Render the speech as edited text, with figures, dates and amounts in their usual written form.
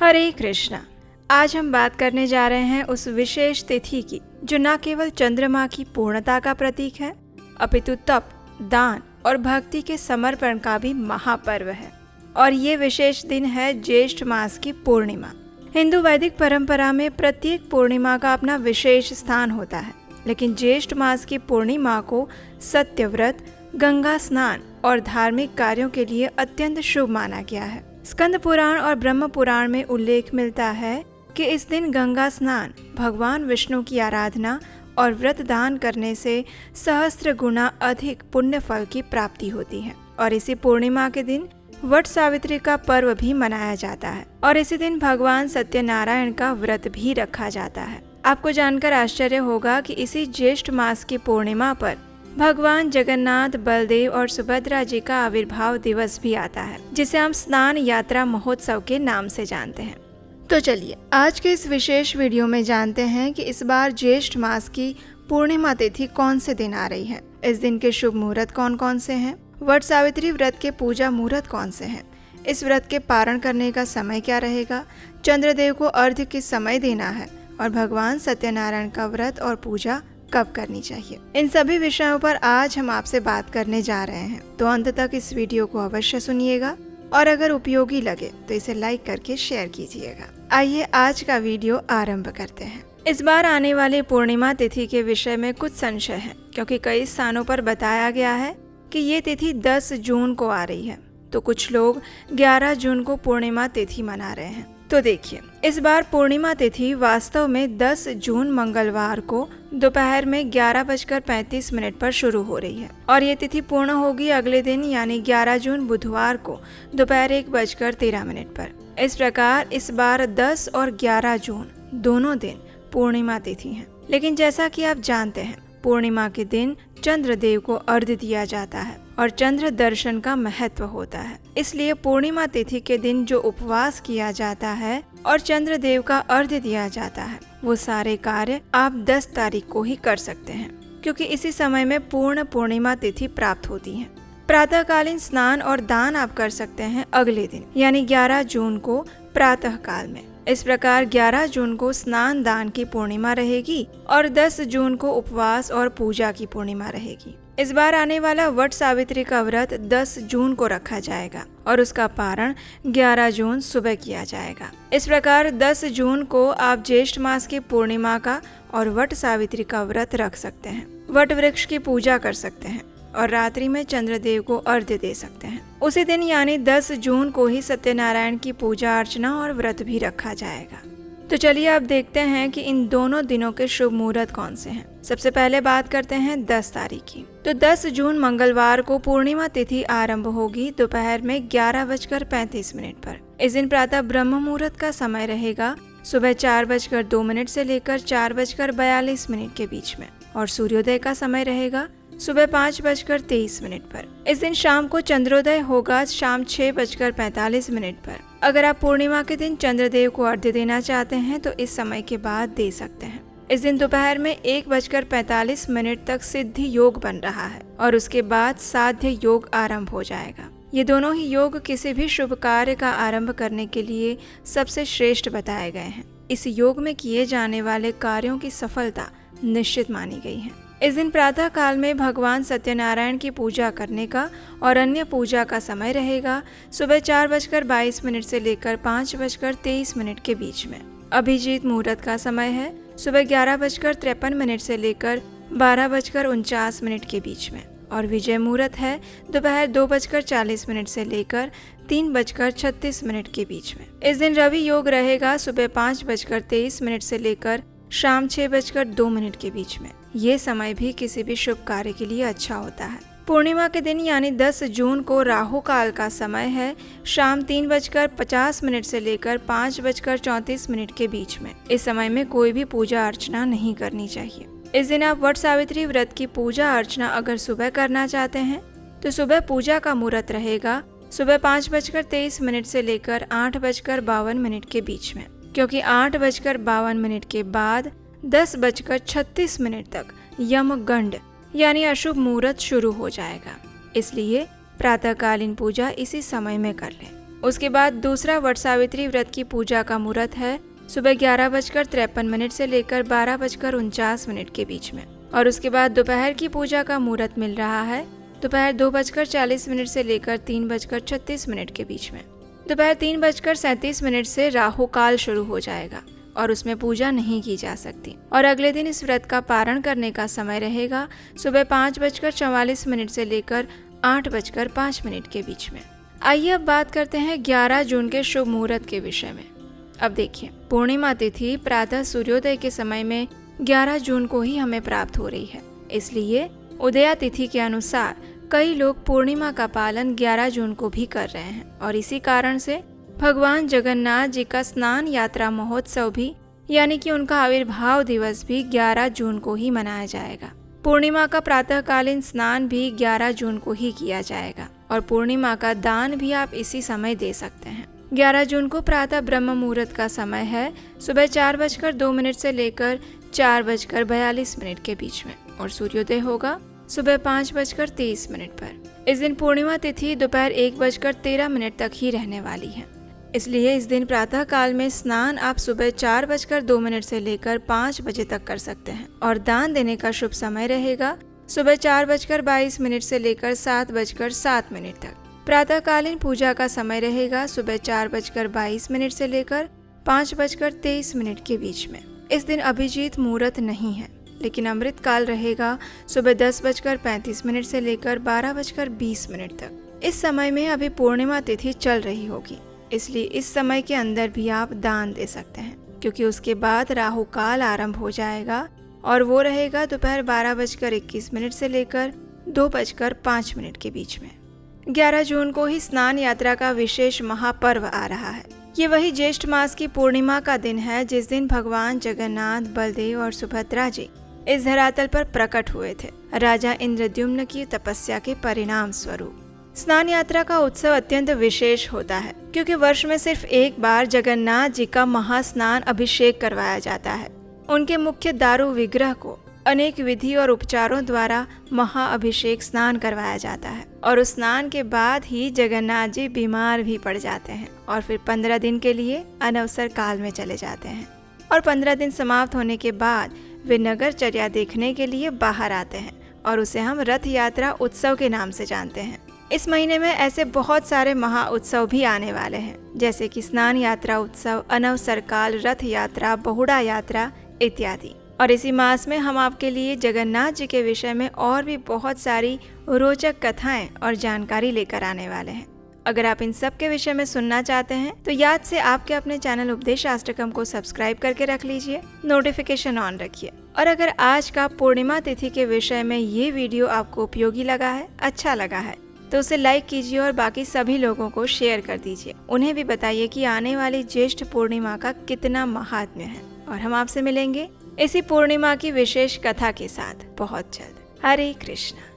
हरे कृष्णा। आज हम बात करने जा रहे हैं उस विशेष तिथि की जो न केवल चंद्रमा की पूर्णता का प्रतीक है अपितु तप, दान और भक्ति के समर्पण का भी महापर्व है। और ये विशेष दिन है ज्येष्ठ मास की पूर्णिमा। हिंदू वैदिक परंपरा में प्रत्येक पूर्णिमा का अपना विशेष स्थान होता है, लेकिन ज्येष्ठ मास की पूर्णिमा को सत्यव्रत, गंगा स्नान और धार्मिक कार्यों के लिए अत्यंत शुभ माना गया है। स्कंद पुराण और ब्रह्म पुराण में उल्लेख मिलता है कि इस दिन गंगा स्नान, भगवान विष्णु की आराधना और व्रत दान करने से सहस्त्र गुना अधिक पुण्य फल की प्राप्ति होती है। और इसी पूर्णिमा के दिन वट सावित्री का पर्व भी मनाया जाता है और इसी दिन भगवान सत्यनारायण का व्रत भी रखा जाता है। आपको जानकर आश्चर्य होगा कि इसी ज्येष्ठ मास की पूर्णिमा पर भगवान जगन्नाथ, बलदेव और सुभद्रा जी का आविर्भाव दिवस भी आता है, जिसे हम स्नान यात्रा महोत्सव के नाम से जानते हैं। तो चलिए आज के इस विशेष वीडियो में जानते हैं कि इस बार ज्येष्ठ मास की पूर्णिमा तिथि कौन से दिन आ रही है, इस दिन के शुभ मुहूर्त कौन कौन से हैं, वट सावित्री व्रत के पूजा मुहूर्त कौन से हैं, इस व्रत के पारण करने का समय क्या रहेगा, चंद्रदेव को अर्घ्य किस समय देना है और भगवान सत्यनारायण का व्रत और पूजा कब करनी चाहिए। इन सभी विषयों पर आज हम आपसे बात करने जा रहे हैं, तो अंत तक इस वीडियो को अवश्य सुनिएगा और अगर उपयोगी लगे तो इसे लाइक करके शेयर कीजिएगा। आइए आज का वीडियो आरंभ करते हैं। इस बार आने वाली पूर्णिमा तिथि के विषय में कुछ संशय है, क्योंकि कई स्थानों पर बताया गया है कि ये तिथि 10 जून को आ रही है, तो कुछ लोग 11 जून को पूर्णिमा तिथि मना रहे हैं। तो देखिए, इस बार पूर्णिमा तिथि वास्तव में 10 जून मंगलवार को दोपहर में 11:35 पर शुरू हो रही है और ये तिथि पूर्ण होगी अगले दिन यानी 11 जून बुधवार को दोपहर 1:13 पर। इस प्रकार इस बार 10 और 11 जून दोनों दिन पूर्णिमा तिथि है। लेकिन जैसा कि आप जानते हैं, पूर्णिमा के दिन चंद्रदेव को अर्घ्य दिया जाता है और चंद्र दर्शन का महत्व होता है। इसलिए पूर्णिमा तिथि के दिन जो उपवास किया जाता है और चंद्रदेव का अर्घ्य दिया जाता है, वो सारे कार्य आप 10 तारीख को ही कर सकते हैं, क्योंकि इसी समय में पूर्ण पूर्णिमा तिथि प्राप्त होती है। प्रातःकालीन स्नान और दान आप कर सकते हैं अगले दिन यानी 11 जून को प्रातः काल में। इस प्रकार 11 जून को स्नान दान की पूर्णिमा रहेगी और 10 जून को उपवास और पूजा की पूर्णिमा रहेगी। इस बार आने वाला वट सावित्री का व्रत 10 जून को रखा जाएगा और उसका पारण 11 जून सुबह किया जाएगा। इस प्रकार 10 जून को आप ज्येष्ठ मास की पूर्णिमा का और वट सावित्री का व्रत रख सकते हैं, वट वृक्ष की पूजा कर सकते हैं और रात्रि में चंद्रदेव को अर्घ्य दे सकते हैं। उसी दिन यानी 10 जून को ही सत्यनारायण की पूजा अर्चना और व्रत भी रखा जाएगा। तो चलिए अब देखते हैं कि इन दोनों दिनों के शुभ मुहूर्त कौन से हैं। सबसे पहले बात करते हैं 10 तारीख की। तो 10 जून मंगलवार को पूर्णिमा तिथि आरंभ होगी दोपहर में 11:35 पर। इस दिन प्रातः ब्रह्म मुहूर्त का समय रहेगा सुबह 4:02 से लेकर 4:42 के बीच में और सूर्योदय का समय रहेगा सुबह 5:23 पर। इस दिन शाम को चंद्रोदय होगा शाम 6:45 पर। अगर आप पूर्णिमा के दिन चंद्रदेव को अर्घ्य देना चाहते हैं तो इस समय के बाद दे सकते हैं। इस दिन दोपहर में 1:45 तक सिद्धि योग बन रहा है और उसके बाद साध्य योग आरंभ हो जाएगा। ये दोनों ही योग किसी भी शुभ कार्य का आरंभ करने के लिए सबसे श्रेष्ठ बताए गए हैं। इस योग में किए जाने वाले कार्यों की सफलता निश्चित मानी गई है। इस दिन प्रातः काल में भगवान सत्यनारायण की पूजा करने का और अन्य पूजा का समय रहेगा सुबह 4:22 से लेकर 5:23 के बीच में। अभिजीत मुहूर्त का समय है सुबह 11:53 से लेकर 12:49 के बीच में और विजय मुहूर्त है दोपहर 2:40 से लेकर 3:36 के बीच में। इस दिन रवि योग रहेगा सुबह 5:23 से लेकर शाम 6:02 के बीच में। ये समय भी किसी भी शुभ कार्य के लिए अच्छा होता है। पूर्णिमा के दिन यानी 10 जून को राहु काल का समय है शाम 3:50 से लेकर 5:34 के बीच में। इस समय में कोई भी पूजा अर्चना नहीं करनी चाहिए। इस दिन आप वट सावित्री व्रत की पूजा अर्चना अगर सुबह करना चाहते हैं तो सुबह पूजा का मुहूर्त रहेगा सुबह 5:23 से लेकर 8:52 के बीच में, क्योंकि 8:52 के बाद 10:36 तक यमगंड यानी अशुभ मुहूर्त शुरू हो जाएगा। इसलिए प्रातःकालीन पूजा इसी समय में कर लें। उसके बाद दूसरा वट सावित्री व्रत की पूजा का मुहूर्त है सुबह 11:53 से लेकर 12:49 के बीच में। और उसके बाद दोपहर की पूजा का मुहूर्त मिल रहा है दोपहर 2:40 से लेकर 3:36 के बीच में। दोपहर 3:37 से राहु काल शुरू हो जाएगा और उसमें पूजा नहीं की जा सकती। और अगले दिन इस व्रत का पारण करने का समय रहेगा सुबह 5:44 से लेकर 8:05 के बीच में। आइए अब बात करते हैं 11 जून के शुभ मुहूर्त के विषय में। अब देखिए, पूर्णिमा तिथि प्रातः सूर्योदय के समय में 11 जून को ही हमें प्राप्त हो रही है, इसलिए उदया तिथि के अनुसार कई लोग पूर्णिमा का पालन 11 जून को भी कर रहे हैं। और इसी कारण से भगवान जगन्नाथ जी का स्नान यात्रा महोत्सव भी यानी कि उनका आविर्भाव दिवस भी 11 जून को ही मनाया जाएगा। पूर्णिमा का प्रातःकालीन स्नान भी 11 जून को ही किया जाएगा और पूर्णिमा का दान भी आप इसी समय दे सकते हैं। 11 जून को प्रातः ब्रह्म मुहूर्त का समय है सुबह 4:02 से लेकर 4:42 के बीच में और सूर्योदय होगा सुबह 5:23 पर। इस दिन पूर्णिमा तिथि दोपहर 1:13 तक ही रहने वाली है, इसलिए इस दिन प्रातः काल में स्नान आप सुबह 4:02 से लेकर 5 बजे तक कर सकते हैं। और दान देने का शुभ समय रहेगा सुबह 4:22 से लेकर 7:07 तक। प्रातःकालीन पूजा का समय रहेगा सुबह 4:22 से लेकर 5:23 के बीच में। इस दिन अभिजीत मुहूर्त नहीं है, लेकिन अमृत काल रहेगा सुबह 10:35 से लेकर 12:20 तक। इस समय में अभी पूर्णिमा तिथि चल रही होगी, इसलिए इस समय के अंदर भी आप दान दे सकते हैं, क्योंकि उसके बाद राहु काल आरंभ हो जाएगा और वो रहेगा दोपहर 12:21 से लेकर 2:05 के बीच में। 11 जून को ही स्नान यात्रा का विशेष महापर्व आ रहा है। ये वही ज्येष्ठ मास की पूर्णिमा का दिन है जिस दिन भगवान जगन्नाथ, बलदेव और सुभद्रा जी इस धरातल पर प्रकट हुए थे, राजा इंद्रद्युम्न की तपस्या के परिणाम स्वरूप। स्नान यात्रा का उत्सव अत्यंत विशेष होता है, क्योंकि वर्ष में सिर्फ एक बार जगन्नाथ जी का महास्नान अभिषेक करवाया जाता है। उनके मुख्य दारू विग्रह को अनेक विधि और उपचारों द्वारा महाअभिषेक स्नान करवाया जाता है और उस स्नान के बाद ही जगन्नाथ जी बीमार भी पड़ जाते हैं और फिर 15 दिन के लिए अनवसर काल में चले जाते हैं। और 15 दिन समाप्त होने के बाद वे नगरचर्या देखने के लिए बाहर आते हैं और उसे हम रथ यात्रा उत्सव के नाम से जानते हैं। इस महीने में ऐसे बहुत सारे महा उत्सव भी आने वाले हैं, जैसे कि स्नान यात्रा उत्सव, अनवसर काल, रथ यात्रा, बहुड़ा यात्रा इत्यादि। और इसी मास में हम आपके लिए जगन्नाथ जी के विषय में और भी बहुत सारी रोचक कथाएं और जानकारी लेकर आने वाले हैं। अगर आप इन सब के विषय में सुनना चाहते हैं तो याद से आपके अपने चैनल उपदेशाष्टकम को सब्सक्राइब करके रख लीजिए, नोटिफिकेशन ऑन रखिए। और अगर आज का पूर्णिमा तिथि के विषय में ये वीडियो आपको उपयोगी लगा है, अच्छा लगा है, तो उसे लाइक कीजिए और बाकी सभी लोगों को शेयर कर दीजिए। उन्हें भी बताइए कि आने वाली ज्येष्ठ पूर्णिमा का कितना महात्म्य है। और हम आपसे मिलेंगे इसी पूर्णिमा की विशेष कथा के साथ बहुत जल्द। हरे कृष्णा।